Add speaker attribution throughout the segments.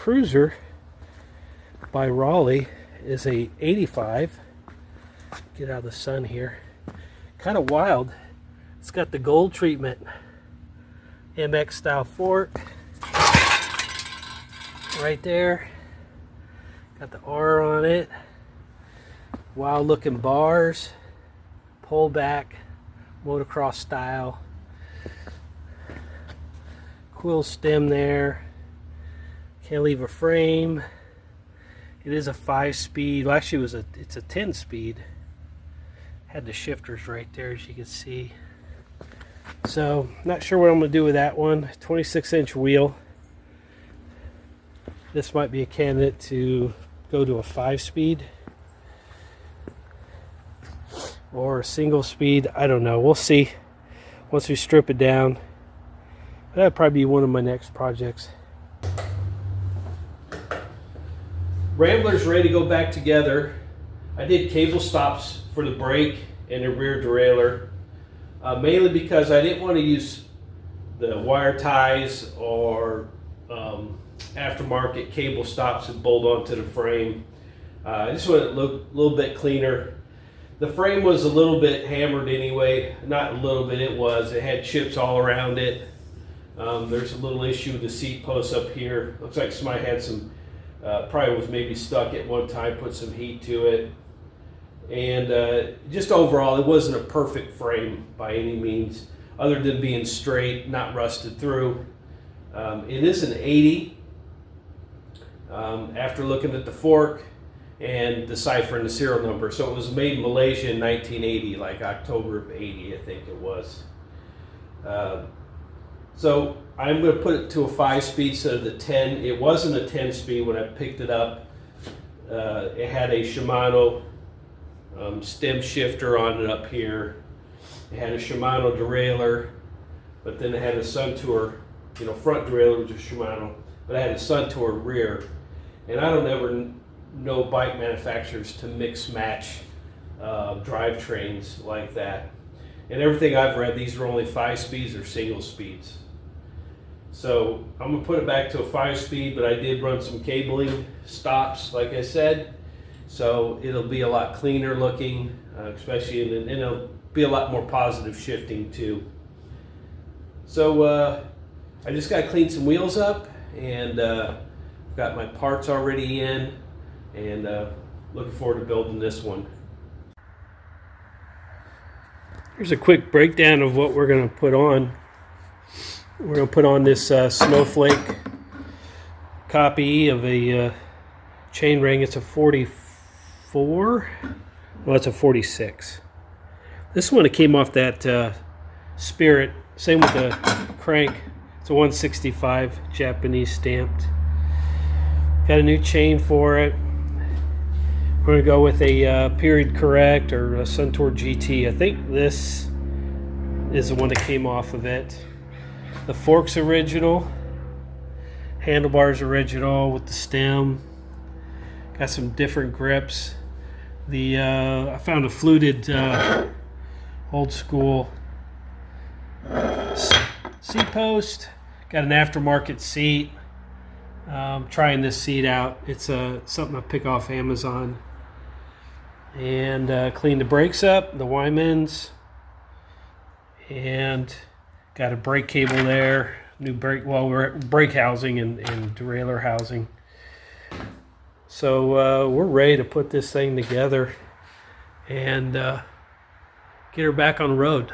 Speaker 1: cruiser by Raleigh is a 85. Get out of the sun here. Kind of wild. It's got the gold treatment. MX style fork. Right there. Got the R on it. Wild looking bars. Pull back. Motocross style. Quill stem there. Can't leave a frame. It is a 5-speed. Well, actually, it's a 10-speed. Had the shifters right there, as you can see. So, not sure what I'm going to do with that one. 26-inch wheel. This might be a candidate to go to a 5-speed or a single speed. I don't know. We'll see once we strip it down. That'll probably be one of my next projects. Rambler's ready to go back together. I did cable stops for the brake and the rear derailleur, mainly because I didn't want to use the wire ties or aftermarket cable stops that bolt onto the frame. I just wanted it to look a little bit cleaner. The frame was a little bit hammered anyway. Not a little bit, it was. It had chips all around it. There's a little issue with the seat posts up here. Looks like somebody had some, probably was maybe stuck at one time, put some heat to it. And just overall, it wasn't a perfect frame by any means, other than being straight, not rusted through. It is an 80. After looking at the fork and deciphering the serial number. So it was made in Malaysia in 1980, like October of 80, I think it was. So I'm going to put it to a 5-speed instead of the 10. It wasn't a 10-speed when I picked it up. It had a Shimano stem shifter on it up here. It had a Shimano derailleur, but then it had a Suntour, front derailleur was a Shimano, but I had a Suntour rear. And I don't ever know bike manufacturers to mix match drivetrains like that. And everything I've read, these are only 5-speeds or single speeds. So I'm gonna put it back to a 5-speed, but I did run some cabling stops, like I said. So it'll be a lot cleaner looking, especially, and it'll be a lot more positive shifting too. So I just gotta clean some wheels up, and got my parts already in, and looking forward to building this one. Here's a quick breakdown of what we're going to put on. We're going to put on this snowflake copy of a chain ring. It's a 44. Well, it's a 46. This one, it came off that Spirit. Same with the crank. It's a 165 Japanese stamped. Got a new chain for it. We're going to go with a period correct or a Suntour GT. I think this is the one that came off of it. The fork's original. Handlebars original with the stem. Got some different grips. I found a fluted old school seat post. Got an aftermarket seat. Trying this seat out. It's something I pick off Amazon. And clean the brakes up, the Wymans, and got a brake cable there. New brake, brake housing and derailleur housing. So we're ready to put this thing together and get her back on the road.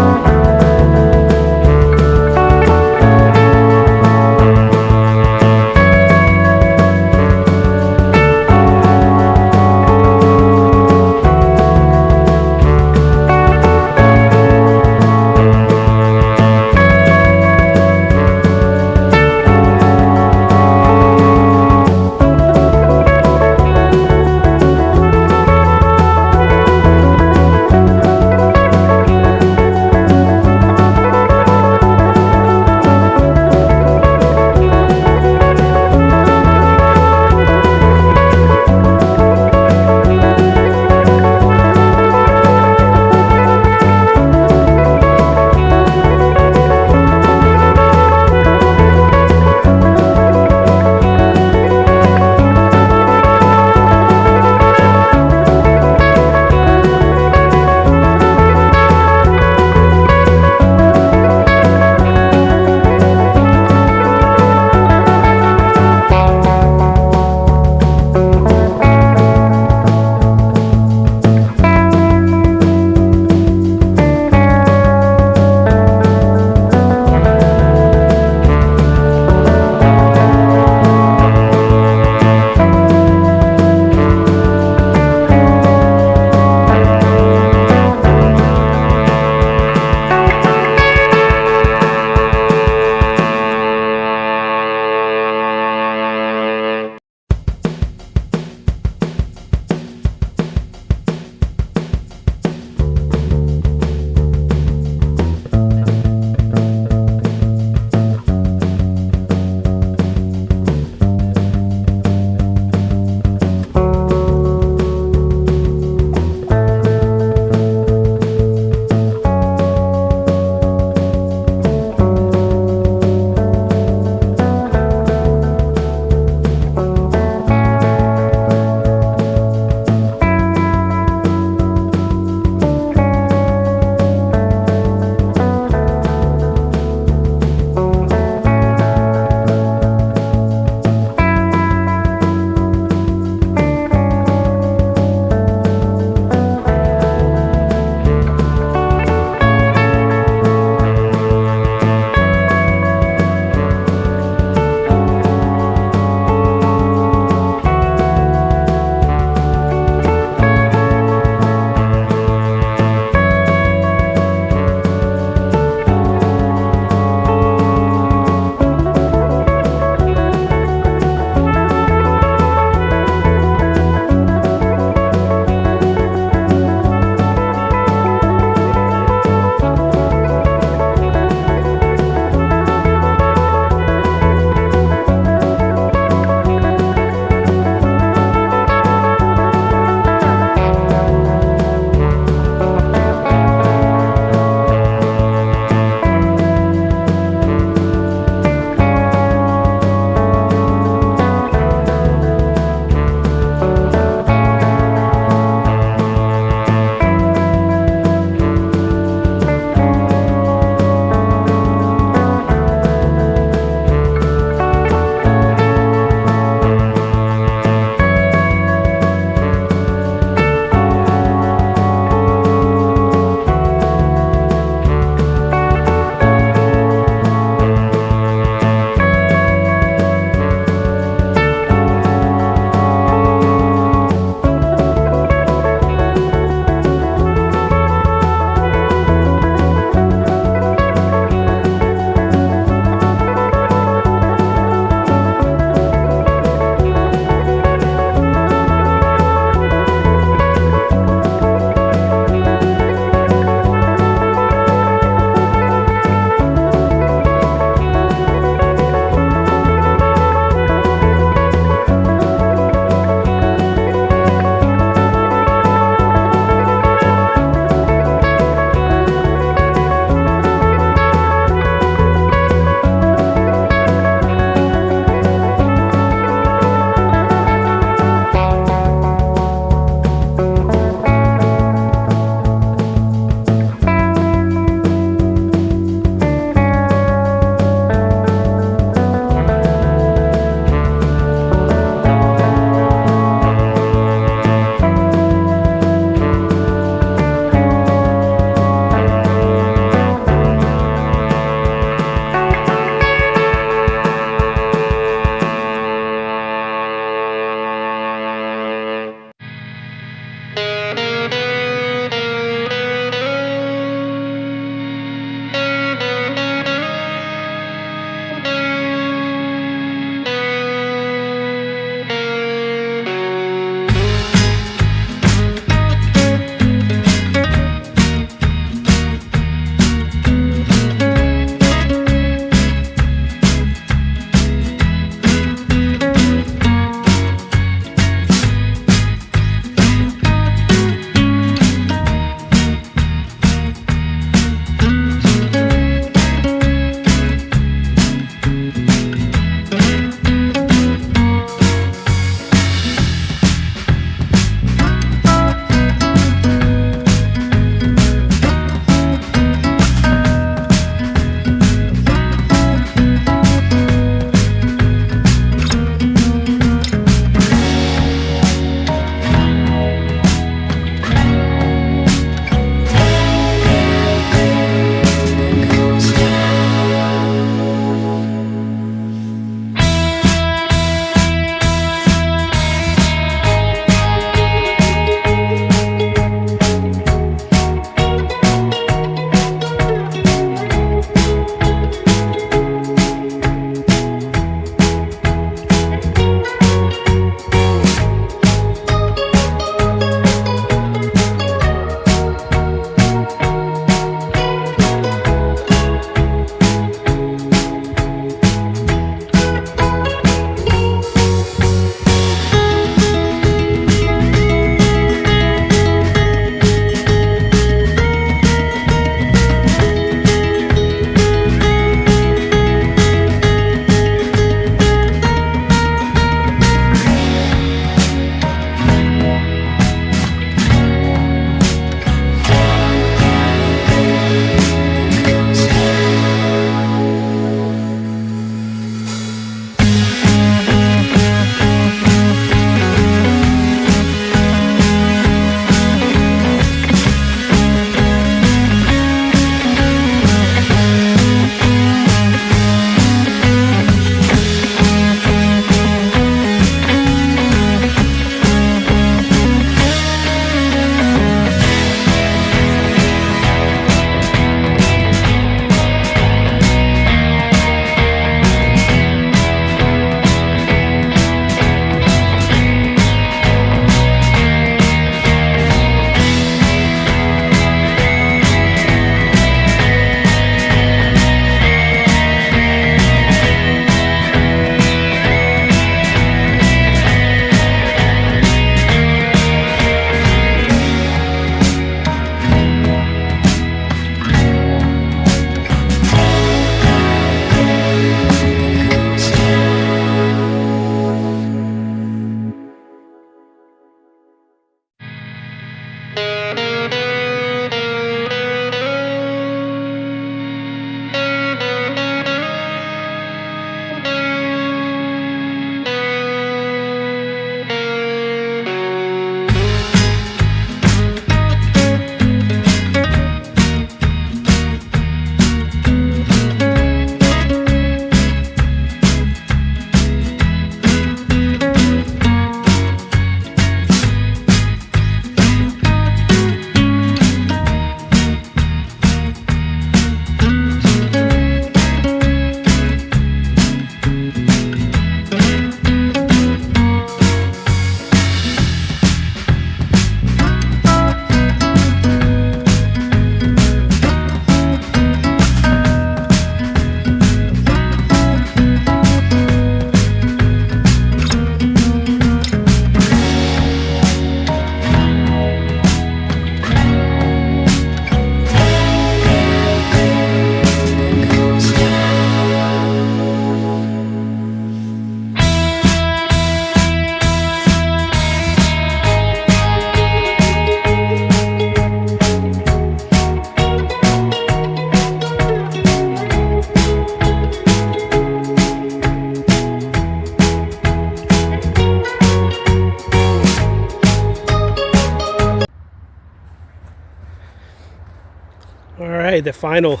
Speaker 1: right, the final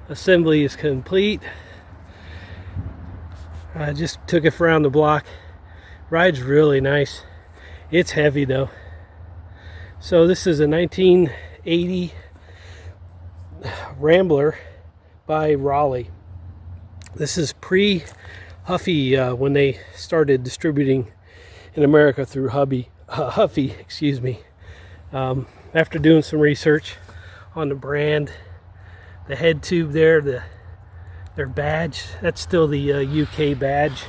Speaker 1: assembly is complete. I just took it around the block. Rides really nice. It's heavy though. So this is a 1980 Rambler by Raleigh. This is pre-Huffy when they started distributing in America through Huffy, excuse me. After doing some research on the brand, the head tube there, their badge, that's still the UK badge.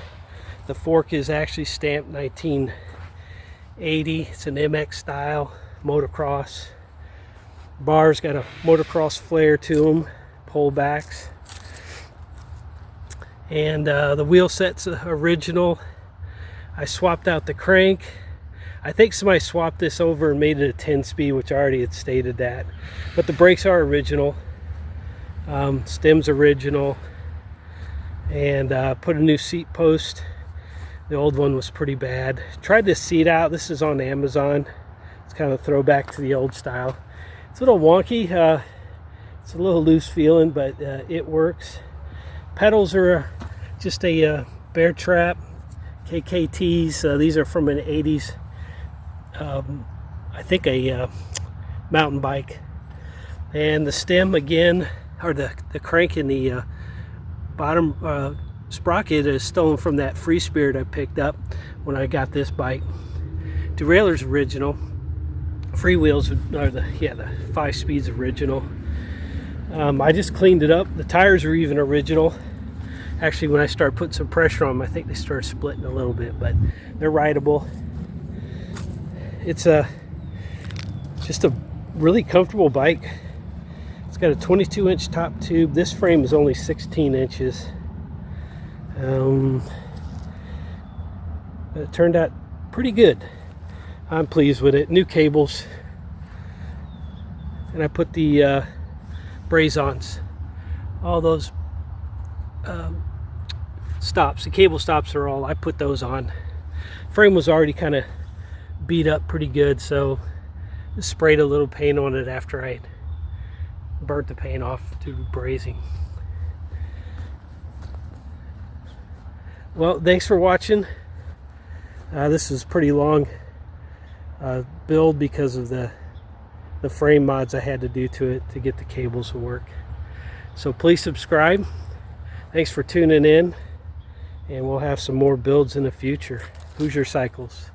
Speaker 1: The fork is actually stamped 1980. It's an MX style motocross. Bars got a motocross flair to them, pull backs. And the wheel set's original. I swapped out the crank. I think somebody swapped this over and made it a 10-speed, which I already had stated that. But the brakes are original. Stem's original. And put a new seat post. The old one was pretty bad. Tried this seat out. This is on Amazon. It's kind of a throwback to the old style. It's a little wonky. It's a little loose feeling, but it works. Pedals are just a Bear Trap KKTs. These are from an 80s, I think a mountain bike. And the stem again, or the crank in the bottom sprocket is stolen from that Free Spirit I picked up when I got this bike. Derailleur's original. Freewheels are the 5-speed's original. I just cleaned it up. The tires are even original. Actually, when I started putting some pressure on them, I think they started splitting a little bit, but they're rideable. It's just a really comfortable bike. It's got a 22-inch top tube. This frame is only 16 inches. It turned out pretty good. I'm pleased with it. New cables. And I put the braze-ons. All those stops, the cable stops are all, I put those on. Frame was already kind of beat up pretty good, so I sprayed a little paint on it after I burnt the paint off to brazing. Well, thanks for watching. This is pretty long build because of the frame mods I had to do to it to get the cables to work. So please subscribe. Thanks for tuning in, and we'll have some more builds in the future. HoosierCycles.